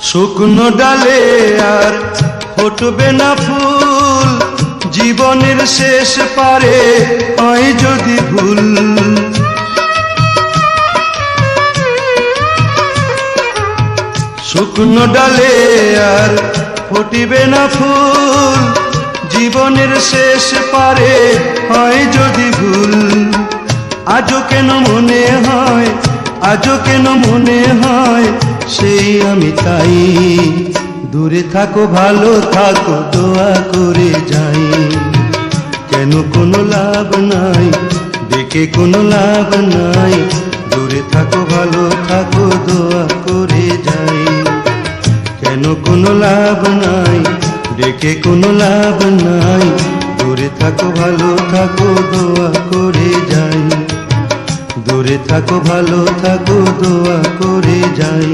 শুকনো ডালে আর ফুটবে না ফুল, জীবনের শেষ পারে হয় যদি ভুল। শুকনো ডালে আর ফুটিবে না ফুল, জীবনের শেষ পারে হয় যদি ভুল। আজও কেন মনে হয়, আজও কেন মনে হয় সেই আমি তাই। দূরে থাকো ভালো থাকো দোয়া করে যাই। কেন কোনো লাভ নাই ডেকে কোনো লাভ নাই, দূরে থাকো ভালো থাকো দোয়া করে যাই। কেন কোনো লাভ নাই ডেকে কোনো লাভ নাই, দূরে থাকো ভালো থাকো দোয়া করে যাই। দূরে থাকো ভালো থাকো দোয়া করে যাই।